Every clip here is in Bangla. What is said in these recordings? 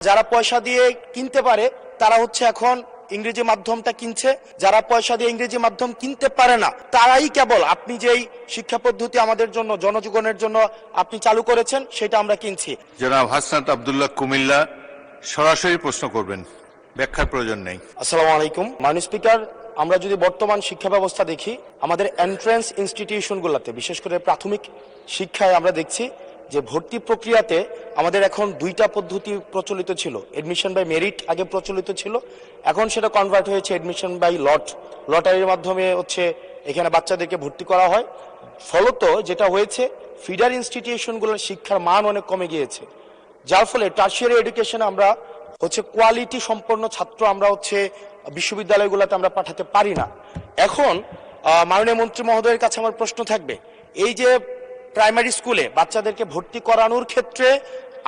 যারা পয়সা দিয়ে কিনতে পারে তারা হচ্ছে এখন ইংরেজি মাধ্যমটা কিনছে, যারা পয়সা দিয়ে ইংরেজি মাধ্যম কিনতে পারে না তারাই কেবল আপনি যেই শিক্ষা পদ্ধতি আমাদের জন্য জনজীবনের জন্য আপনি চালু করেছেন সেটা আমরা কিনছি। জনাব হাসনাত আব্দুল্লাহ কুমিল্লা সরাসরি প্রশ্ন করবেন, ব্যাখ্যার প্রয়োজন নেই। আসসালামু আলাইকুম মাননীয় স্পিকার, আমরা যদি বর্তমান শিক্ষা ব্যবস্থা দেখি, আমাদের এন্ট্রান্স ইনস্টিটিউশনগুলোতে বিশেষ করে প্রাথমিক শিক্ষায় আমরা দেখছি যে ভর্তি প্রক্রিয়াতে আমাদের এখন দুইটা পদ্ধতি প্রচলিত ছিল। এডমিশন বাই মেরিট আগে প্রচলিত ছিল, এখন সেটা কনভার্ট হয়েছে এডমিশন বাই লটারির মাধ্যমে হচ্ছে এখানে বাচ্চাদেরকে ভর্তি করা হয়। ফলত যেটা হয়েছে, ফিডার ইনস্টিটিউশনগুলোর শিক্ষার মান অনেক কমে গিয়েছে, যার ফলে টারশিয়ারি এডুকেশনে আমরা হচ্ছে কোয়ালিটি সম্পন্ন ছাত্র আমরা হচ্ছে বিশ্ববিদ্যালয়গুলোতে আমরা পাঠাতে পারি না। এখন মাননীয় মন্ত্রী মহোদয়ের কাছে আমার প্রশ্ন থাকবে, এই যে প্রাইমারি স্কুলে বাচ্চাদেরকে ভর্তি করানোর ক্ষেত্রে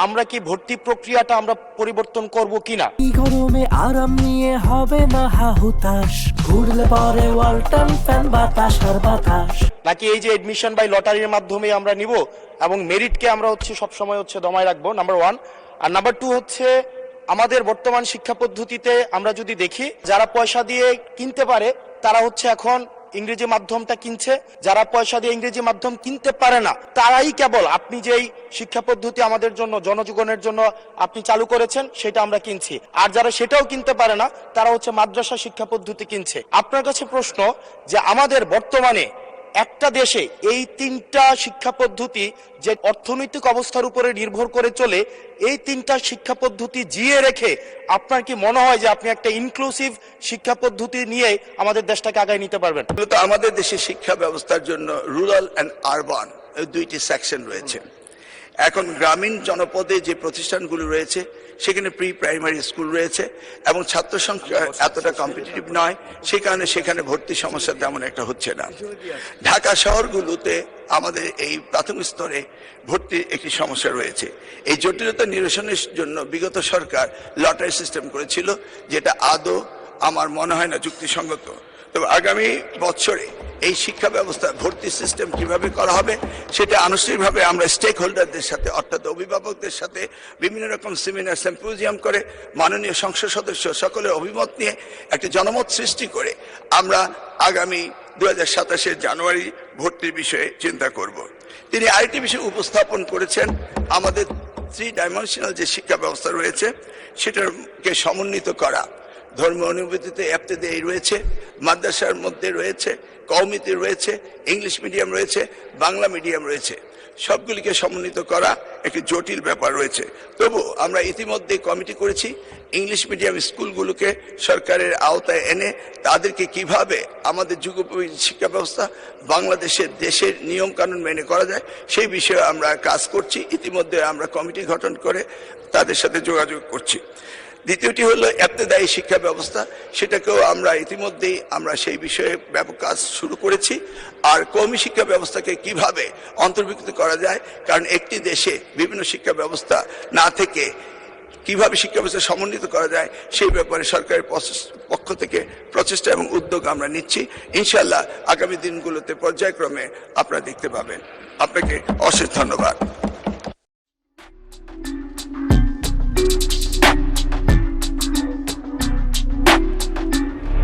আমরা কি ভর্তি প্রক্রিয়াটা আমরা পরিবর্তন করব কিনা? গরমে আরাম নিয়ে হবে না হাহুতাশ, ঘুরলে পরে ওয়ালটন ফ্যান বাতাস আর বাতাস, নাকি এই যে এডমিশন বাই লটারির মাধ্যমে আমরা নিব এবং মেরিটকে আমরা হচ্ছে সবসময় হচ্ছে দমায় রাখবো, নাম্বার 1। আর নাম্বার 2 হচ্ছে আমাদের বর্তমান শিক্ষা পদ্ধতিতে আমরা যদি দেখি, যারা পয়সা দিয়ে কিনতে পারে তারা হচ্ছে এখন ইংরেজি মাধ্যমটা কিনছে, যারা পয়সা দিয়ে ইংরেজি মাধ্যম কিনতে পারে না তারাই কেবল আপনি যেই শিক্ষা পদ্ধতি আমাদের জন্য জনজীবনের জন্য আপনি চালু করেছেন সেটা আমরা কিনছি। আর যারা সেটাও কিনতে পারে না তারা হচ্ছে মাদ্রাসা শিক্ষা পদ্ধতি কিনছে। আপনার কাছে প্রশ্ন যে আমাদের বর্তমানে একটা দেশে এই তিনটা শিক্ষা পদ্ধতি যে অর্থনৈতিক অবস্থার উপরে নির্ভর করে চলে, এই তিনটা শিক্ষা পদ্ধতি জিয়ে রেখে আপনার কি মনে হয় যে আপনি একটা ইনক্লুসিভ শিক্ষা পদ্ধতি নিয়ে আমাদের দেশটাকে আগায় নিতে পারবেন? আমাদের দেশে শিক্ষা ব্যবস্থার জন্য রুরাল অ্যান্ড আরবান দুইটি সেকশন রয়েছে। এখন গ্রামীণ জনপদে যে প্রতিষ্ঠানগুলো রয়েছে সেখানে প্রি প্রাইমারি স্কুল রয়েছে এবং ছাত্র সংখ্যা এতটা কম্পিটিটিভ নয়, সে কারণে সেখানে ভর্তি সমস্যা তেমন একটা হচ্ছে না। ঢাকা শহরগুলোতে আমাদের এই প্রাথমিক স্তরে ভর্তির একটি সমস্যা রয়েছে। এই জটিলতা নিরসনের জন্য বিগত সরকার লটারি সিস্টেম করেছিল, যেটা আদৌ আমার মনে হয় না যুক্তিসঙ্গত। তবে আগামী বছরে এই শিক্ষা ব্যবস্থা ভর্তি সিস্টেম কিভাবে করা হবে সেটা আনুষ্ঠানিকভাবে আমরা স্টেক হোল্ডারদের সাথে অর্থাৎ অভিভাবকদের সাথে বিভিন্ন রকম সেমিনার সিম্পোজিয়াম করে মাননীয় সংসদ সদস্য সকলের অভিমত নিয়ে একটা জনমত সৃষ্টি করে আমরা আগামী 2027 জানুয়ারি ভর্তির বিষয়ে চিন্তা করব। তিনি আরেকটি বিষয় উপস্থাপন করেছেন, আমাদের 3 ডাইমেনশনাল যে শিক্ষা ব্যবস্থা রয়েছে সেটাকে সমন্বিত করা। ধর্ম অনুভূতিতে ইবতেদায়ী রয়েছে, মাদ্রাসার মধ্যে রয়েছে, কওমিতে রয়েছে, ইংলিশ মিডিয়াম রয়েছে, বাংলা মিডিয়াম রয়েছে, সবগুলিকে সমন্বিত করা একটি জটিল ব্যাপার রয়েছে। তবু আমরা ইতিমধ্যে কমিটি করেছি ইংলিশ মিডিয়াম স্কুলগুলোকে সরকারের আওতায় এনে তাদেরকে কিভাবে আমাদের যুগোপযোগী শিক্ষা ব্যবস্থা বাংলাদেশের দেশের নিয়ম কানুন মেনে করা যায় সেই বিষয়ে আমরা কাজ করছি। ইতিমধ্যে আমরা কমিটি গঠন করে তাদের সাথে যোগাযোগ করছি। দ্বিতীয়টি হলো ইবতেদায়ী শিক্ষা ব্যবস্থা, সেটাকেও আমরা ইতিমধ্যেই আমরা সেই বিষয়ে ব্যাপক কাজ শুরু করেছি। আর কওমি শিক্ষা ব্যবস্থাকে কিভাবে অন্তর্ভুক্ত করা যায়, কারণ একটি দেশে বিভিন্ন শিক্ষা ব্যবস্থা না থেকে কিভাবে শিক্ষা ব্যবস্থা সমন্বিত করা যায় সেই ব্যাপারে সরকারের পক্ষ থেকে প্রচেষ্টা এবং উদ্যোগ আমরা নিচ্ছি। ইনশাআল্লাহ আগামী দিনগুলোতে পর্যায়ক্রমে আপনারা দেখতে পাবেন। আপনাকে অশেষ ধন্যবাদ।